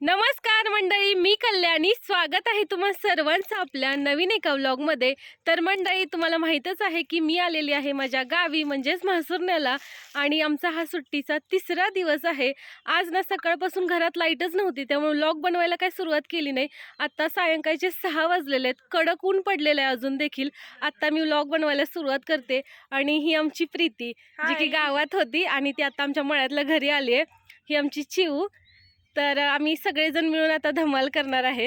नमस्कार मंडळी, मी कल्याणी. स्वागत आहे तुम्हा सर्वांचं आपल्या नवीन एका व्लॉगमध्ये. तर मंडळी, तुम्हाला माहीतच आहे की मी आलेली आहे माझ्या गावी म्हणजेच म्हसुरण्याला. आणि आमचा हा सुट्टीचा तिसरा दिवस आहे. आज ना सकाळपासून घरात लाईटच नव्हती, त्यामुळे व्लॉग बनवायला काही सुरुवात केली नाही. आत्ता सायंकाळचे 6 वाजलेले आहेत, कडक ऊन पडलेलं आहे अजून देखील. आत्ता मी व्लॉग बनवायला सुरुवात करते. आणि ही आमची प्रीती, जी की गावात होती आणि ती आता आमच्या मळ्यातल्या घरी आली आहे. ही आमची चिऊ. तर आम्ही सगळेजण मिळून आता धमाल करणार आहे.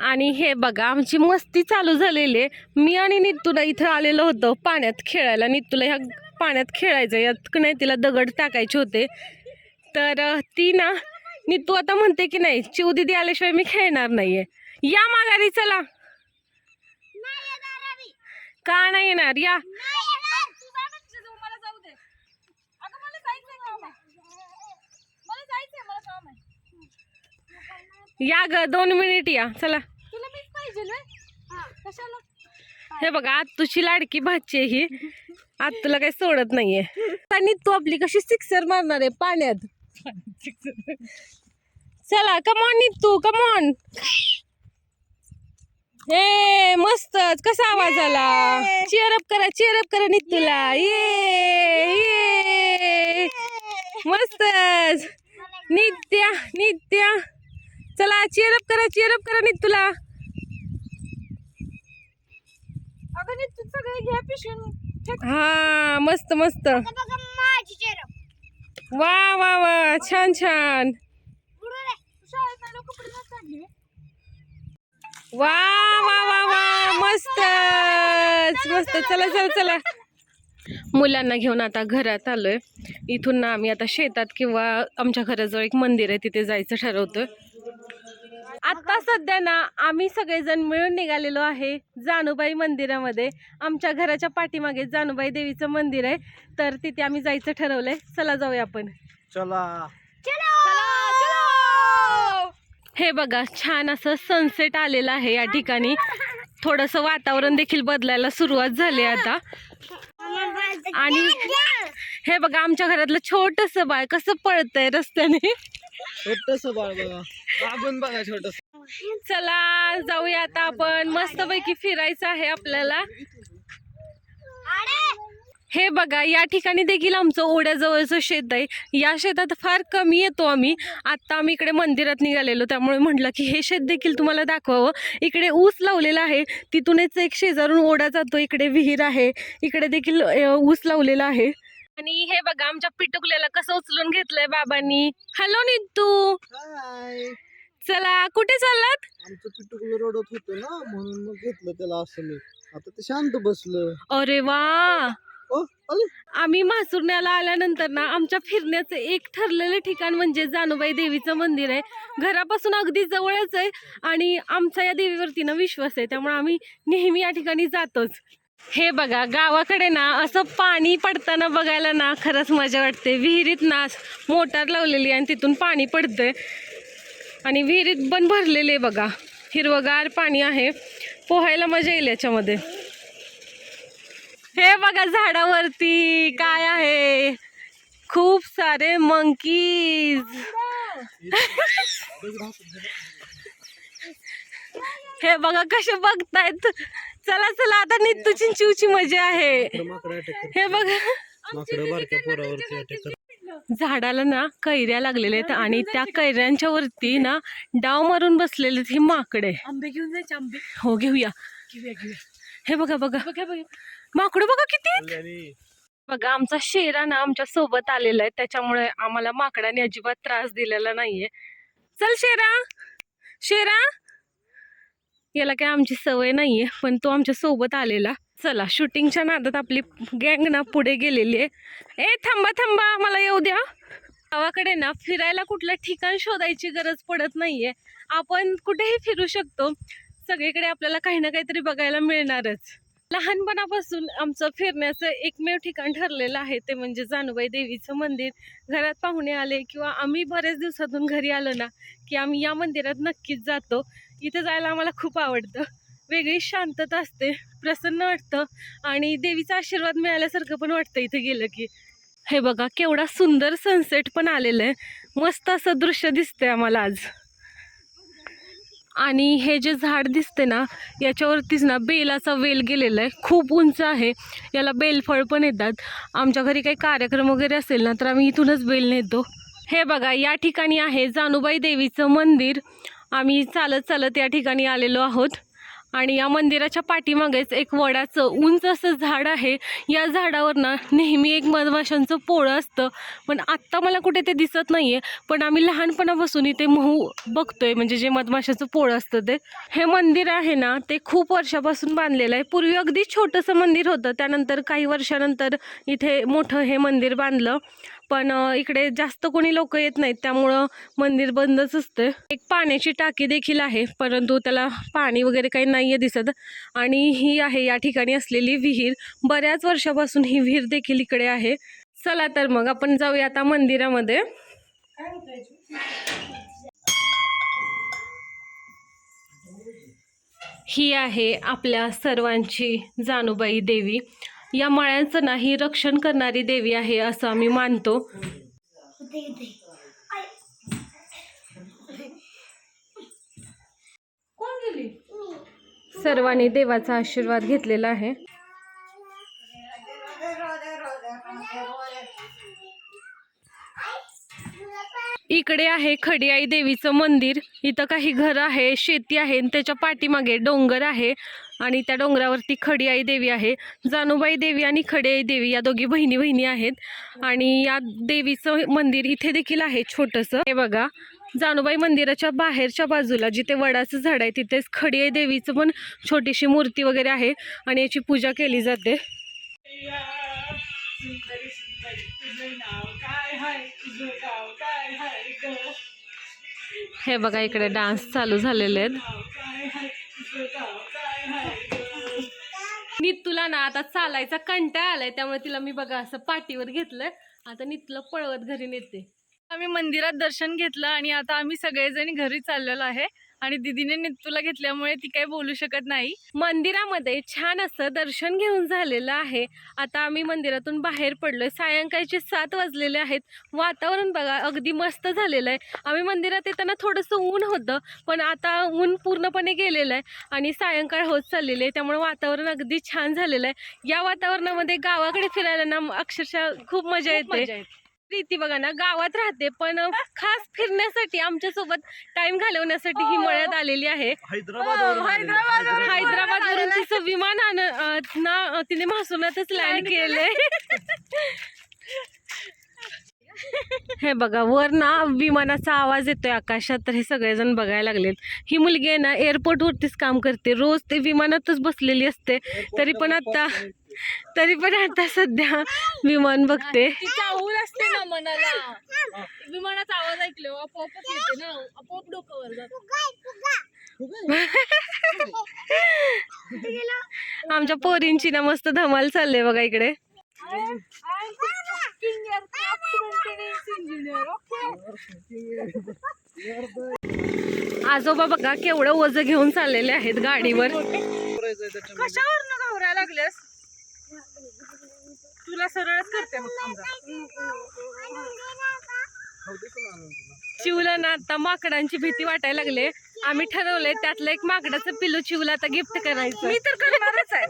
आणि हे बघा, आमची मस्ती चालू झालेली आहे. मी आणि नित्तूला इथं आलेलो होतो पाण्यात खेळायला. नित्तूला ह्या पाण्यात खेळायचं, यात नाही तिला दगड टाकायचे होते. तर ती ना, नित्तू आता म्हणते की नाही, चिऊ दीदी आल्याशिवाय मी खेळणार नाहीये. या माघारी, चला. का नाही येणार? या या ग, 2 मिनिट या, चला. हे बघा, आज तुझी लाडकी भाची आहे ही. आज तुला काही सोडत नाहीये. आणि तू आपली कशी सिक्सर मारणार आहे पाण्यात. चला, कमॉन नित्तू, कमॉन. हे मस्तच, कसा आवाज आला. चीअरअप करा नित्तूला. ये मस्तच. नित्या चला, चीअरअप करा नित्तूला. हा, मस्त मस्त. वा वा वा, छान छान. वा वा वा वा, मस्त. चला. मुलांना घेऊन आता घरात आलोय. इथून ना आम्ही आता शेतात किंवा आमच्या घराजवळ एक मंदिर आहे, तिथे जायचं ठरवतोय. आता सध्या ना आम्ही सगळेजण मिळून निघालेलो आहे जानुबाई मंदिरामध्ये. आमच्या घराच्या पाठीमागे जानुबाई देवीचं मंदिर आहे, तर तिथे आम्ही जायचं ठरवलंय. चला जाऊया आपण. चला. हे बघा, छान असं सनसेट आलेलं आहे या ठिकाणी. थोडंसं वातावरण देखील बदलायला सुरुवात झाली आता. आणि हे बघा, आमच्या घरातलं छोटंसं बाळ कसं पळतंय रस्त्याने. छोटस बाळ बघा, बाबून बघा छोटस. चला जाऊया आता आपण. मस्तपैकी फिरायचं आहे आपल्याला. हे बघा, या ठिकाणी देखील आमचं ओढ्याजवळचं शेत आहे. या शेतात फार कमी येतो आम्ही. आत्ता आम्ही इकडे मंदिरात निघालेलो, त्यामुळे म्हटलं की हे शेत देखील तुम्हाला दाखवावं. इकडे ऊस लावलेला आहे, तिथूनच एक शेजारून ओढा जातो. इकडे विहीर आहे, इकडे देखील ऊस लावलेला आहे. आणि हे बघा, आमच्या पिटुकल्याला कसं उचलून घेतलंय बाबांनी. हॅलो नित्तू. चला, कुठे चाललात? आमचं पिटुकलं रडत होतं ना, म्हणून मग घेतलं त्याला असं मी. आता ते शांत बसलं. अरे वा. आले. आम्ही म्हसुरण्याला आल्यानंतर ना आमच्या फिरण्याचं एक ठरलेलं ठिकाण म्हणजे जानुबाई देवीचं मंदिर आहे. घरापासून अगदी जवळच आहे आणि आमचा या देवीवरती ना विश्वास आहे, त्यामुळे आम्ही नेहमी या ठिकाणी जातोच. हे बघा, गावाकडे ना असं पाणी पडताना बघायला ना खरंच मजा वाटते. विहिरीत ना मोटार लावलेली आहे आणि तिथून पाणी पडतंय आणि विहिरीत पण भरलेली आहे बघा. हिरवगार पाणी आहे, पोहायला मजा येईल याच्यामध्ये. हे बघा, झाडावरती काय आहे, खूप सारे मंकीज. हे बघा कसे बघतायत. चला आता नित्तूची चिवची मजा आहे. हे बघा, झाडाला ना कैऱ्या लागलेल्या आहेत आणि त्या कैऱ्यांच्या वरती ना डाव मारून बसलेले हे माकडे. आंबे घेऊन जायचे. आंबे हो, घेऊया. हे बघा माकडं बघा किती. बघा, आमचा शेरा ना आमच्या सोबत आलेला आहे, त्याच्यामुळे आम्हाला माकडाने अजिबात त्रास दिलेला नाहीये. चल शेरा. याला काय आमची सवय नाहीये, पण तो आमच्या सोबत आलेला. चला, शूटिंगच्या नादात आपली गँग ना पुढे गेलेली आहे. थांबा, मला येऊ द्या. गावाकडे ना फिरायला कुठलं ठिकाण शोधायची गरज पडत नाहीये. आपण कुठेही फिरू शकतो. सगळीकडे आपल्याला काही ना काहीतरी बघायला मिळणारच. लहानपणापासून आमचं फिरण्याचं एकमेव ठिकाण ठरलेलं आहे, ते म्हणजे जानुबाई देवीचं मंदिर. घरात पाहुणे आले किंवा आम्ही बरेच दिवसातून घरी आलो ना की आम्ही या मंदिरात नक्कीच जातो. इथं जायला आम्हाला खूप आवडतं. वेगळी शांतता असते, प्रसन्न वाटतं आणि देवीचा आशीर्वाद मिळाल्यासारखं पण वाटतं इथे गेलं की. हे बघा, केवढा सुंदर सनसेट पण आलेलं आहे. मस्त असं दृश्य दिसतंय आम्हाला आज. आणि हे जे झाड दिसते ना याच्यावरतीच ना बेलाचा वेल गेलेला आहे, खूप उंच आहे. याला बेलफळ पण येतात. आमच्या घरी काही कार्यक्रम वगैरे असेल ना तर आम्ही इथूनच बेल नेतो. हे बघा या ठिकाणी आहे जानुबाई देवीचं मंदिर. आम्ही चालत चालत या ठिकाणी आलेलो आहोत आणि या मंदिराच्या पाठीमागेच एक वडाचं उंच असं झाड आहे. या झाडावर ना नेहमी एक मधमाशांचं पोळं असतं, पण आत्ता मला कुठे ते दिसत नाही आहे. पण आम्ही लहानपणापासून इथे महू बघतोय, म्हणजे जे मधमाशाचं पोळं असतं ते. हे मंदिर आहे ना ते खूप वर्षापासून बांधलेलं आहे. पूर्वी अगदी छोटंसं मंदिर होतं, त्यानंतर काही वर्षानंतर इथे मोठं हे मंदिर बांधलं. पण इकडे जास्त कोणी लोक येत नाहीत त्यामुळं मंदिर बंदच असतं. एक पाण्याची टाकी देखील आहे, परंतु त्याला पाणी वगैरे काही नाहीये दिसत. आणि ही आहे या ठिकाणी असलेली विहीर. बऱ्याच वर्षापासून ही विहीर देखील इकडे आहे. चला तर मग आपण जाऊया आता मंदिरामध्ये. ही आहे आपल्या सर्वांची जानुबाई देवी. या मळ्यांचं ना ही रक्षण करणारी देवी आहे असं आम्ही मानतो. सर्वांनी देवाचा आशीर्वाद घेतलेला आहे. इकडे आहे खडियाई देवीचं मंदिर. इथं काही घर आहे, शेती आहे, त्याच्या पाठीमागे डोंगर आहे आणि त्या डोंगरावरती खडियाई देवी आहे. जानुबाई देवी आणि खडियाई देवी या दोघी बहिणी बहिणी आहेत आणि या देवीचं मंदिर इथे देखील आहे छोटंसं. हे बघा जानुबाई मंदिराच्या बाहेरच्या बाजूला जिथे वडाचं झाड आहे तिथेच खडियाई देवीचं पण छोटीशी मूर्ती वगैरे आहे आणि याची पूजा केली जाते. हे बघा इकडे डान्स चालू झालेले आहेत. नितूला ना आता चालायचा कंटाळा आलाय, त्यामुळे तिला मी बघा असं पाठीवर घेतलंय. आता नितूला पळवत घरी नेते. आम्ही मंदिरात दर्शन घेतलं आणि आता आम्ही सगळेजणी घरी चाललेलो आहे आणि दीदीने नितूला घेतल्यामुळे ती काही बोलू शकत नाही. मंदिरामध्ये छान असं दर्शन घेऊन झालेलं आहे. आता आम्ही मंदिरातून बाहेर पडलोय. सायंकाळचे 7 वाजलेले आहेत. वातावरण बघा अगदी मस्त झालेलं आहे. आम्ही मंदिरात येताना थोडंसं ऊन होतं, पण आता ऊन पूर्णपणे गेलेलं आहे आणि सायंकाळ होत चाललेली आहे, त्यामुळे वातावरण अगदी छान झालेलं आहे. या वातावरणामध्ये गावाकडे फिरायला ना अक्षरशः खूप मजा येते. प्रीती बघा ना गावात राहते, पण खास फिरण्यासाठी आमच्यासोबत टाइम घालवण्यासाठी ही मळ्यात आलेली आहे. हैदराबादवरून तिचं विमान ना तिने म्हसोनातच लँड केलंय. हे बघा वर ना विमानाचा आवाज येतोय आकाशात, तर हे सगळेजण बघायला लागलेत. ही मुलगी आहे ना एअरपोर्ट वरतीच काम करते, रोज ते विमानातच बसलेली असते. तरी पण आता सध्या विमान बघते. चाहूल असते ना मनाला, विमानाचा आवाज ऐकल्यावर आपोआपच येते ना, आपोआप डोक्यावर जात. आमच्या पोरींची ना मस्त धमाल चालले बघा इकडे. आजोबा बघा केवढं ओझ घेऊन चाललेले आहेत गाडीवर. कशावर न घावरायला लागल्यास? तुला सरळच करते मग समजा. चिवला ना आता माकडांची भीती वाटायला लागले. आम्ही ठरवलंय त्यातलं एक माकडाचं पिल्लू चिवला आता गिफ्ट करायचं. मी तर करणारच आहे.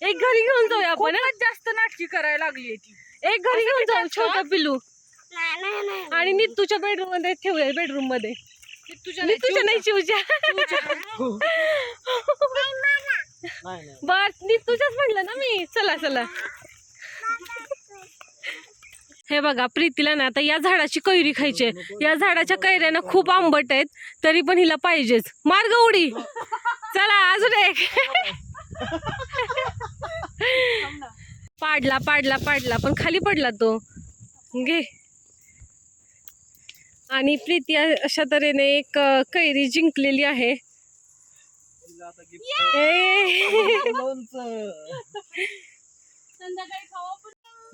एक घरी घेऊन जाऊया आपण. जास्त नाटकी करायला लागली ती. एक घरी घेऊन जाऊ छोटं पिल्लू आणि नीतूच्या बेडरूम मध्ये ठेवूया. बेडरूम मध्ये नीतूच्या नाही चिवच्या. बर नीतूच्याच म्हटलं ना मी. चला चला. हे बघा प्रीतीला ना आता या झाडाची कैरी खायची. या झाडाच्या कैऱ्याना खूप आंबट आहेत, तरी पण हिला पाहिजेच. मार्ग उडी. चला अजून एक. पाडला पाडला पाडला पण खाली पडला तो. घे. आणि प्रीती अशा तऱ्हेने एक कैरी जिंकलेली आहे.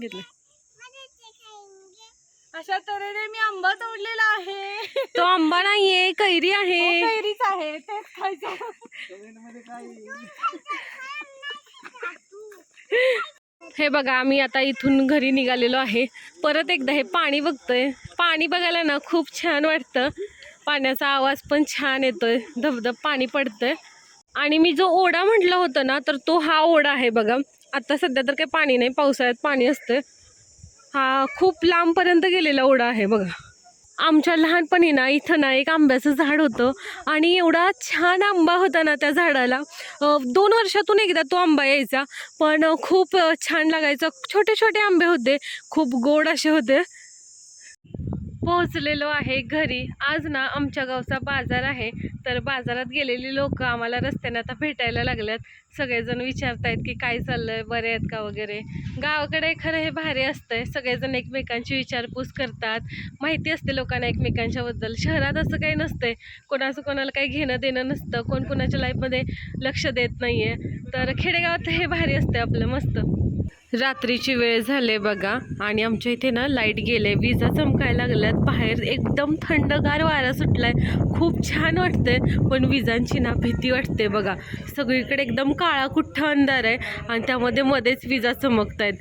घेतलं. अशा तऱ्हेने मी आंबा तोडलेला आहे. तो आंबा नाहीये, कैरी आहे. कैरीच आहे, तेच खायचं. हे बघा आम्ही आता इथून घरी निघालेलो आहे. परत एकदा हे पाणी बघतोय. पाणी बघायला ना खूप छान वाटतं. पाण्याचा आवाज पण छान येतोय, धबधब पाणी पडतंय. आणि मी जो ओढा म्हटलं होतं ना, तर तो हा ओढा आहे बघा. आता सध्या तर काही पाणी नाही, पावसाळ्यात पाणी असतं. हा खूप लांबपर्यंत गेलेला ओढा आहे बघा. आमच्या लहानपणी ना इथं ना एक आंब्याचं झाड होतं आणि एवढा छान आंबा होता ना त्या झाडाला. 2 वर्षातून एकदा तो आंबा यायचा, पण खूप छान लागायचा. छोटे छोटे आंबे होते, खूप गोड असे होते. पोहोचलेलो आहे घरी. आज ना आमच्या गावचा बाजार आहे, तर बाजारात गेलेली लोक आम्हाला रस्त्याने आता भेटायला लागल्यात. सगळेजण विचारतायत की काय चाललंय, बरे आहेत का वगैरे. गावाकडे खरं हे भारी असतंय, सगळेजण एकमेकांची विचारपूस करतात, माहिती असते लोकांना एकमेकांच्याबद्दल. शहरात असं काही नसतंय, कोणाचं कोणाला काही घेणं देणं नसतं, कोण कोणाच्या लाईफमध्ये लक्ष देत नाहीये. तर खेडेगावात हे भारी असते आपलं मस्त. रात्रीची वेळ झाले बघा आणि आमच्या इथे ना लाईट गेले, विजा चमकायला लागल्यात. बाहेर एकदम थंडगार वारा सुटलाय, खूप छान वाटतंय. पण विजांची ना भीती वाटते बघा. सगळीकडे एकदम काळा कुठ्ठ अंधार आहे आणि त्यामध्ये मध्येच विजा चमकतायत.